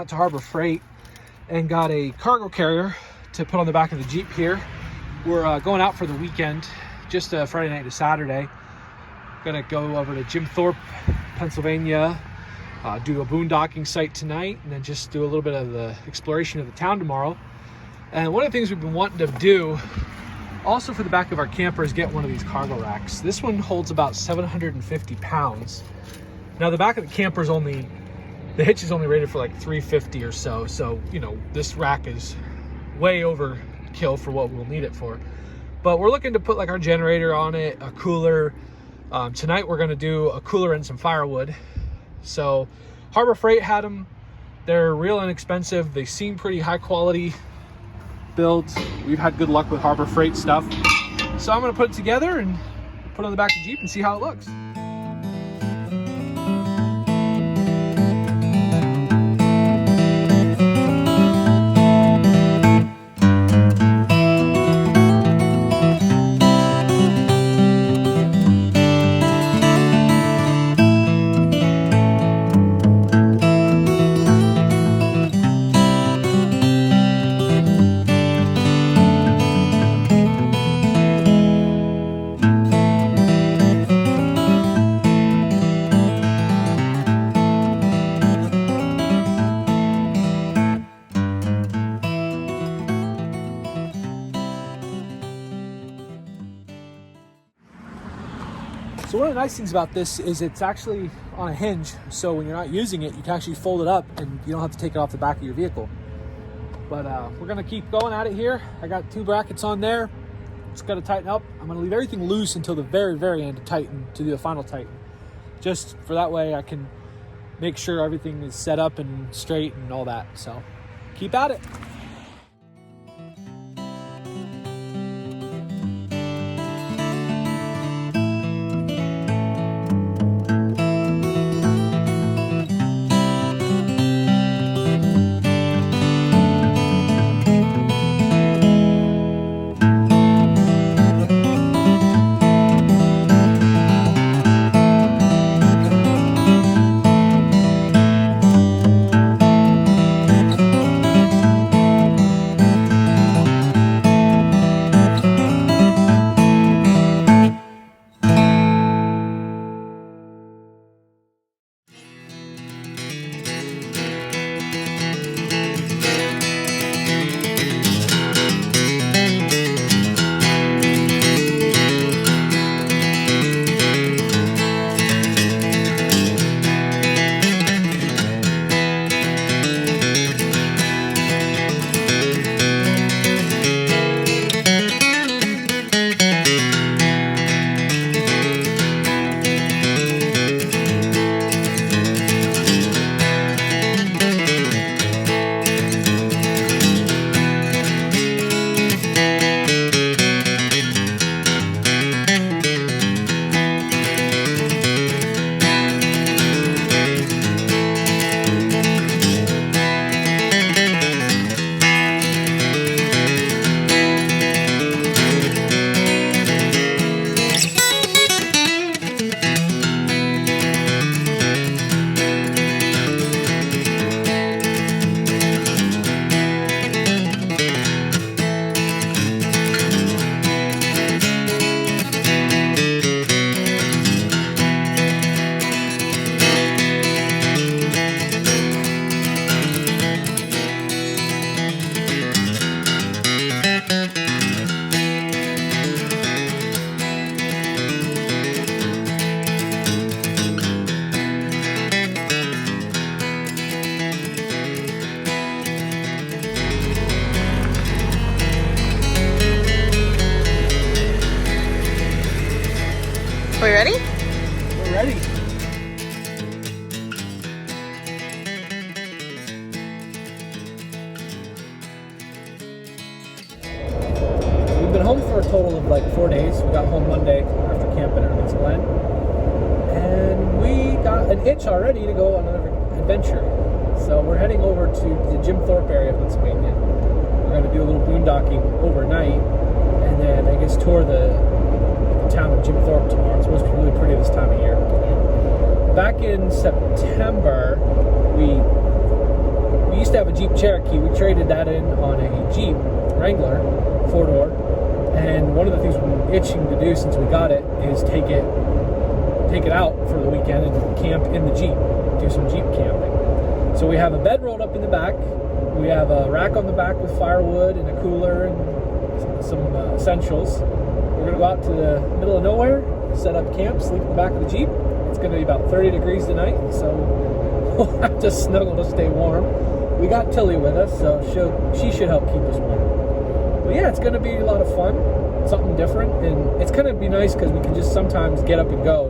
out to Harbor Freight and got a cargo carrier to put on the back of the Jeep here. We're going out for the weekend, just Friday night to Saturday. Gonna go over to Jim Thorpe, Pennsylvania, do a boondocking site tonight, and then just do a little bit of the exploration of the town tomorrow. And one of the things we've been wanting to do also for the back of our camper is get one of these cargo racks. This one holds about 750 pounds. Now the back of the camper is only, the hitch is only rated for like 350 or so. So, you know, this rack is way overkill for what we'll need it for. But we're looking to put like our generator on it, a cooler. Tonight we're gonna do a cooler and some firewood. So Harbor Freight had them. They're real inexpensive. They seem pretty high quality builds. We've had good luck with Harbor Freight stuff. So I'm gonna put it together and put it on the back of the Jeep and see how it looks. So one of the nice things about this is it's actually on a hinge, so when you're not using it, you can actually fold it up and you don't have to take it off the back of your vehicle. But we're gonna keep going at it here. I got 2 brackets on there. Just gotta tighten up. I'm gonna leave everything loose until the very, very end to tighten, to do the final tighten. Just for that way I can make sure everything is set up and straight and all that. So keep at it. We ready? We're ready. We've been home for a total of like 4 days. We got home Monday after camping at Everything's Glen. And we got an itch already to go on another adventure. So we're heading over to the Jim Thorpe area of Pennsylvania. We're going to do a little boondocking overnight and then I guess tour the town of Jim Thorpe tomorrow. It's supposed to be really pretty this time of year. Back in September, we we used to have a Jeep Cherokee. We traded that in on a Jeep Wrangler 4-door, and one of the things we've been itching to do since we got it is take it out for the weekend and camp in the Jeep, do some Jeep camping. So we have a bed rolled up in the back. We have a rack on the back with firewood and a cooler and some essentials. We're going to go out to the middle of nowhere, set up camp, sleep in the back of the Jeep. It's going to be about 30 degrees tonight, so we'll have to snuggle to stay warm. We got Tilly with us, so she should help keep us warm. But yeah, it's going to be a lot of fun, something different, and it's going to be nice because we can just sometimes get up and go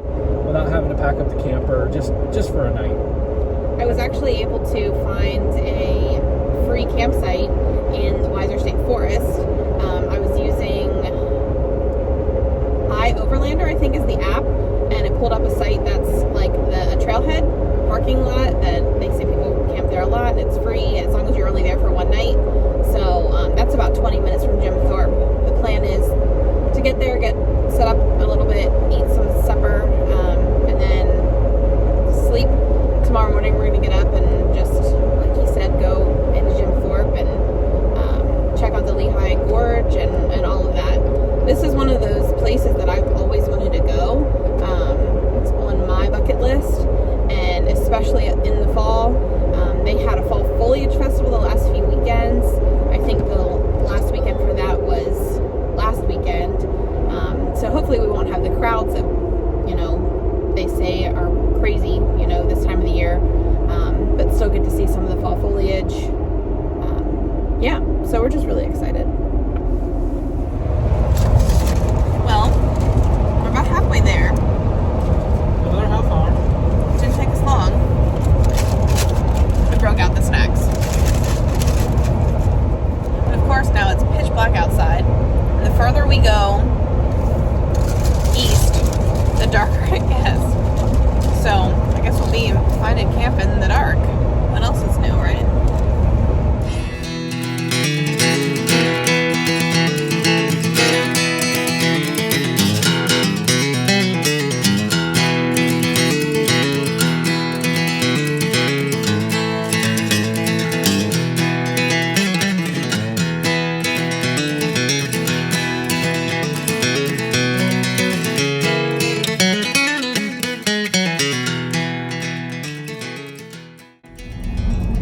without having to pack up the camper just for a night. I was actually able to find a free campsite in the Wehry State Forest. I was using iOverlander, I think is the app, and it pulled up a site that's like a trailhead parking lot that they say people camp there a lot, and it's free as long as you're only there for one night. So that's about 20 minutes from Jim Thorpe. The plan is to get there, get set up a little bit, eat some supper, and then sleep. Tomorrow morning we're going to get up and just, like he said, go into Jim Thorpe and check out the Lehigh Gorge and all of that. This is one of those places that I've always wanted to go. It's on my bucket list, and especially in the fall. They had a fall foliage festival the last few weekends. I think the last weekend for that was last weekend. So hopefully we won't have the crowds that, they say are crazy, this time of the year. But still good to see some of the fall foliage. Yeah, so we're just really excited. Well, we're about halfway there. Another half hour. Didn't take us long. We broke out the snacks. And of course now it's pitch black outside. And the further we go east, the darker it gets. So I guess we'll be finding camp in the dark. What else is new, right?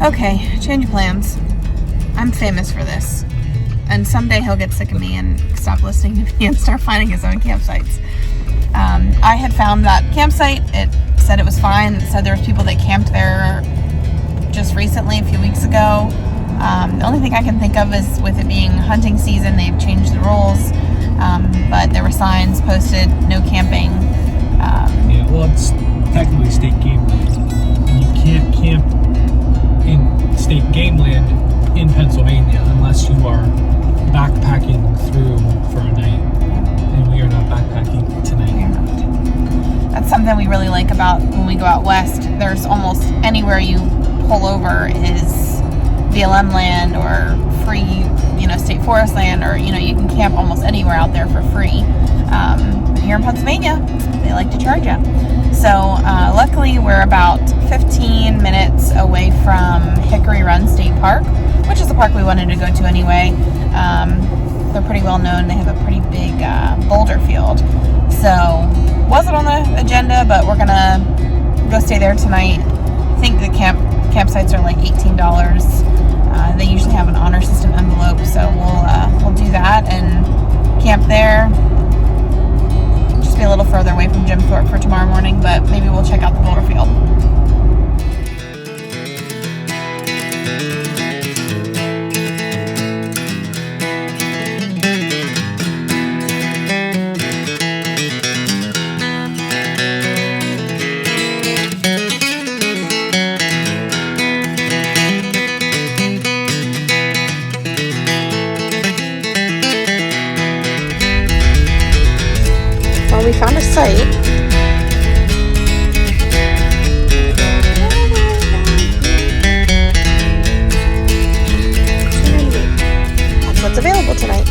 Okay, change of plans. I'm famous for this. And someday he'll get sick of me and stop listening to me and start finding his own campsites. I had found that campsite. It said it was fine. It said there was people that camped there just recently, a few weeks ago. The only thing I can think of is with it being hunting season, they've changed the rules. But there were signs posted, no camping. Yeah, well, it's technically state game land. And you can't camp in state game land in Pennsylvania unless you are backpacking through for a night. And we are not backpacking tonight. That's something we really like about when we go out west. There's almost anywhere you pull over is BLM land or free, state forest land, or, you can camp almost anywhere out there for free. Here in Pennsylvania, they like to charge you. So luckily we're about 15 minutes away from Hickory Run State Park, which is the park we wanted to go to anyway. They're pretty well known. They have a pretty big boulder field. So wasn't on the agenda, but we're gonna go stay there tonight. I think the campsites are like $18. They usually have an honor system envelope, so we'll do that and camp there. Just be a little further away from Jim Thorpe for tomorrow morning, but maybe we'll check out the boulder field. We found a site. That's what's available tonight.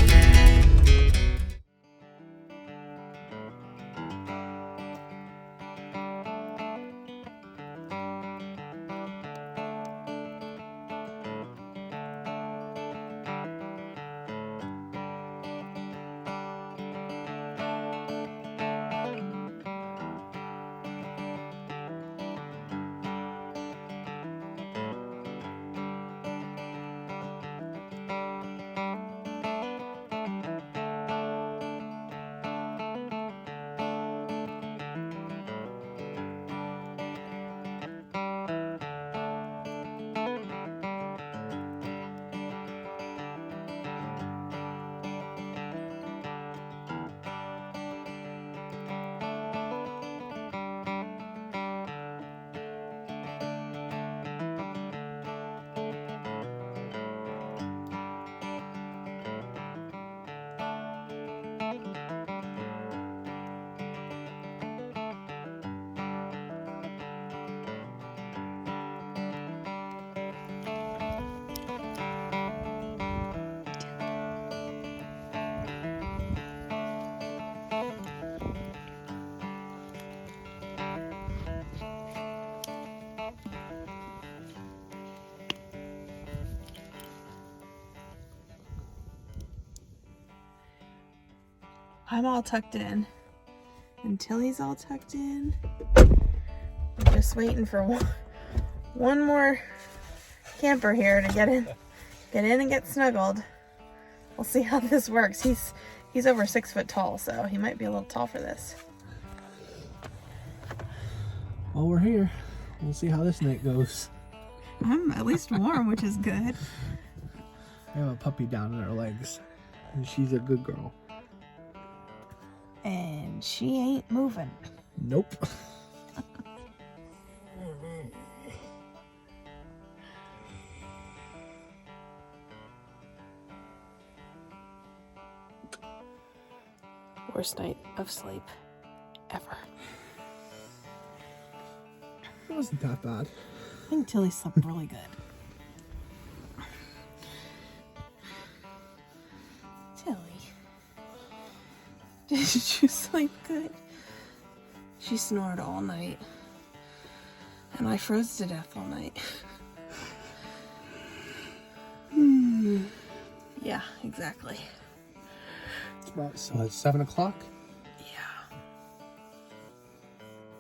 I'm all tucked in. And Tilly's all tucked in. We're just waiting for one more camper here to get in and get snuggled. We'll see how this works. He's over 6 foot tall, so he might be a little tall for this. Well, we're here. We'll see how this night goes. I'm at least warm, which is good. We have a puppy down in her legs, and she's a good girl. And she ain't moving. Nope. Worst night of sleep ever. It wasn't that bad. I think Tilly slept really good. Tilly, did you sleep good? She snored all night, and I froze to death all night. Yeah, exactly. So it's 7 o'clock. Yeah.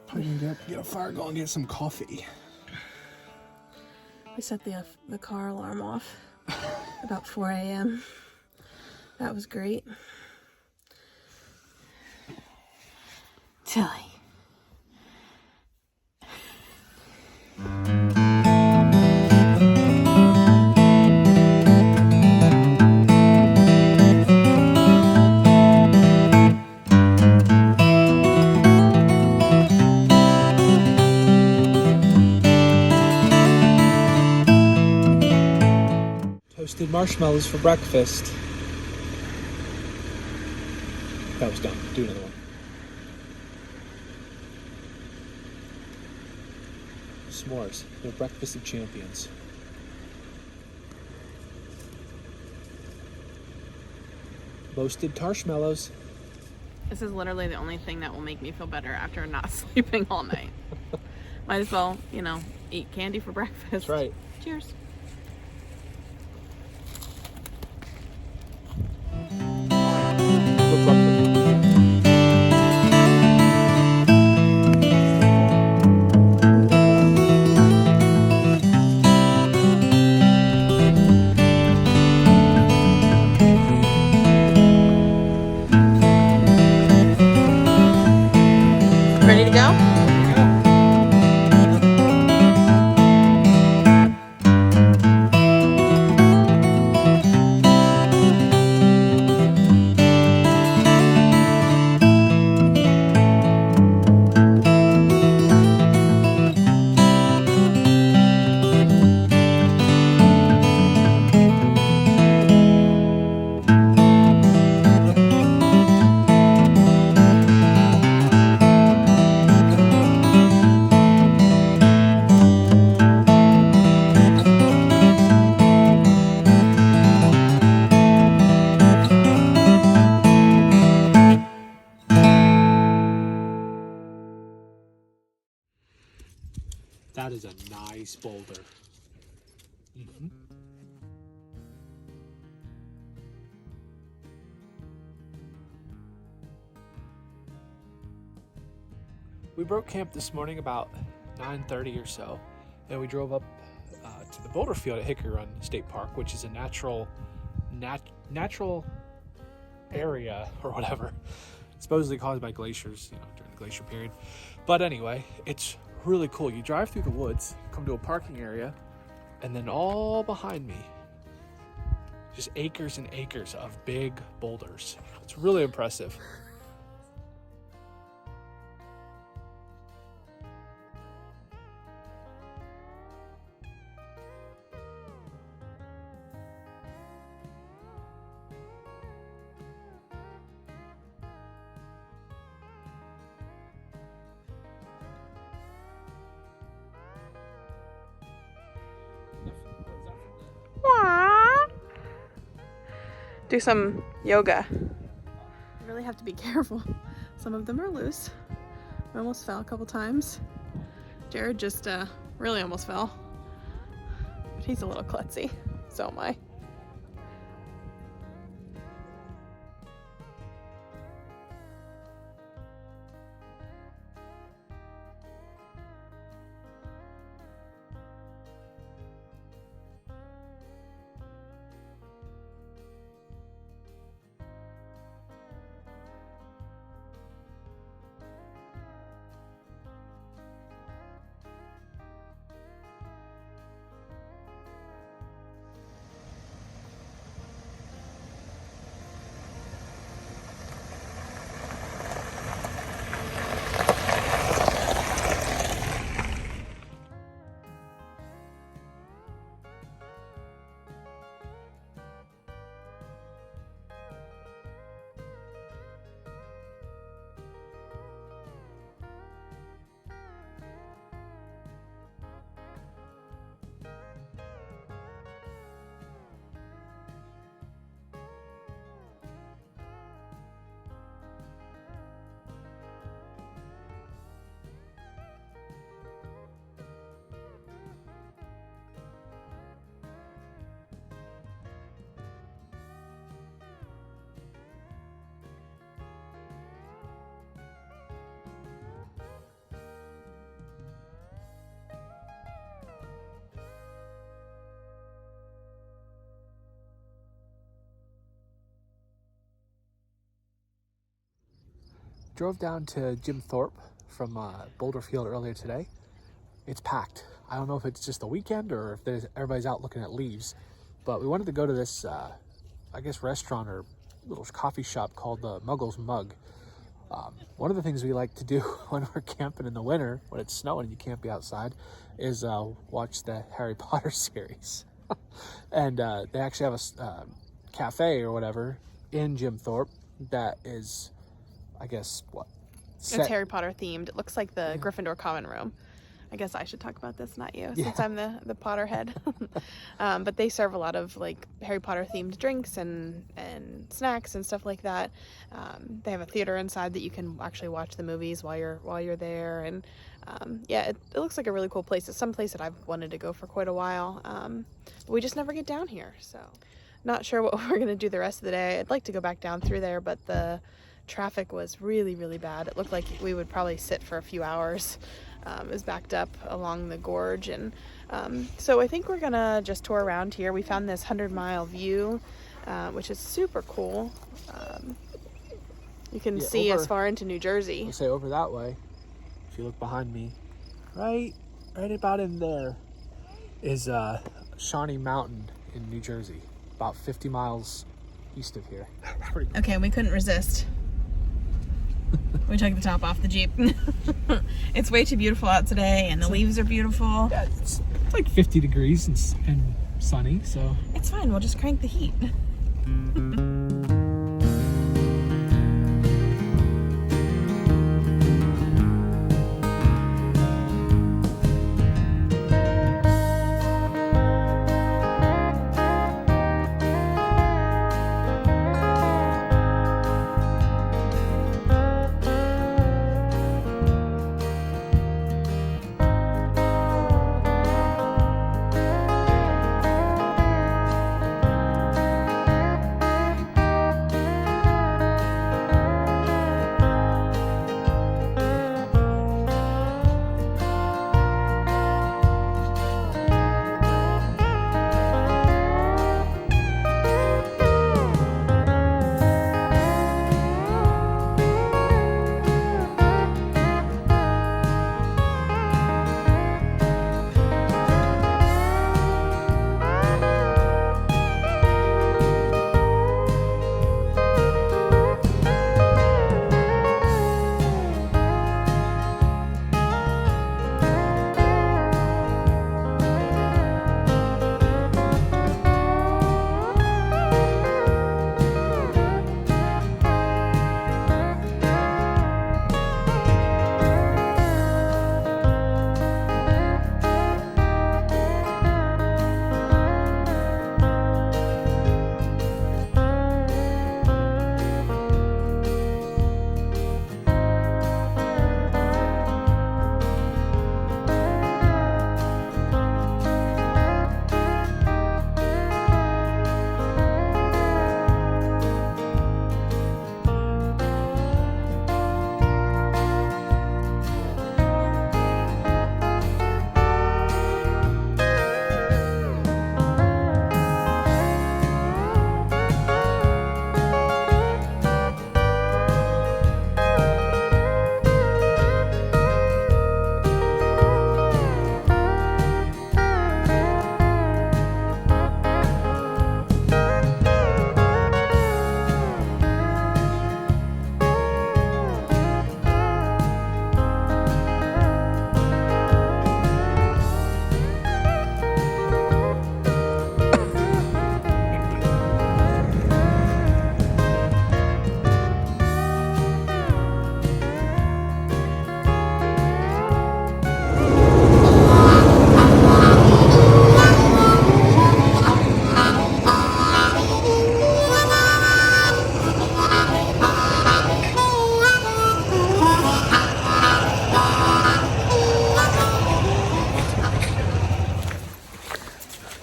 Probably gonna get a fire going and get some coffee. We set the car alarm off about 4 a.m. That was great. Tilly. Toasted marshmallows for breakfast. That was done. Do another one. S'mores. The breakfast of champions. Roasted marshmallows. This is literally the only thing that will make me feel better after not sleeping all night. Might as well, eat candy for breakfast. That's right. Cheers. Good breakfast. Ready to go? That is a nice boulder. Mm-hmm. We broke camp this morning about 9:30 or so, and we drove up to the boulder field at Hickory Run State Park, which is a natural area or whatever, supposedly caused by glaciers, during the glacier period. But anyway, it's really cool. You drive through the woods, come to a parking area, and then all behind me, just acres and acres of big boulders. It's really impressive. Do some yoga. You really have to be careful. Some of them are loose. I almost fell a couple times. Jared just really almost fell. But he's a little klutzy. So am I. drove down to Jim Thorpe from Boulder Field earlier today. It's packed. I don't know if it's just the weekend or if everybody's out looking at leaves, but we wanted to go to this, I guess, restaurant or little coffee shop called the Muggle's Mug. One of the things we like to do when we're camping in the winter, when it's snowing and you can't be outside, is watch the Harry Potter series. And they actually have a cafe or whatever in Jim Thorpe that is, I guess, what? It's Harry Potter themed. It looks like the Gryffindor common room. I guess I should talk about this, not you, since I'm the Potterhead. But they serve a lot of like Harry Potter themed drinks and snacks and stuff like that. They have a theater inside that you can actually watch the movies while you're there. And yeah, it looks like a really cool place. It's some place that I've wanted to go for quite a while. But we just never get down here, so not sure what we're gonna do the rest of the day. I'd like to go back down through there, but the traffic was really, really bad. It looked like we would probably sit for a few hours. It was backed up along the gorge, and so I think we're gonna just tour around here. We found this 100-mile view, which is super cool. You can see as far into New Jersey. I'll say over that way. If you look behind me, right about in there is Shawnee Mountain in New Jersey, about 50 miles east of here. Okay, we couldn't resist. We took the top off the Jeep. It's way too beautiful out today, and the leaves are beautiful. Yeah, it's like 50 degrees and sunny, so it's fine. We'll just crank the heat.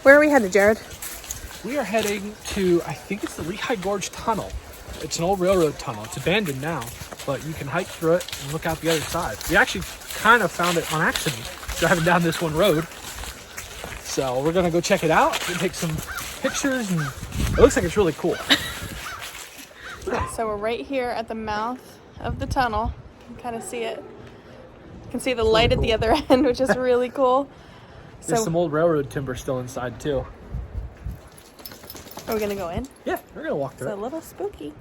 Where are we headed, Jared? we are heading to, I think it's the Lehigh Gorge Tunnel. It's an old railroad tunnel. It's abandoned now, but you can hike through it and look out the other side. We actually kind of found it on accident driving down this one road. So we're gonna go check it out and take some pictures, and it looks like it's really cool. So we're right here at the mouth of the tunnel. You can kind of see it. You can see the light really at the other end, which is really cool. There's So, some old railroad timber still inside too. are we gonna go in? Yeah, we're gonna walk It's through a it. little spooky.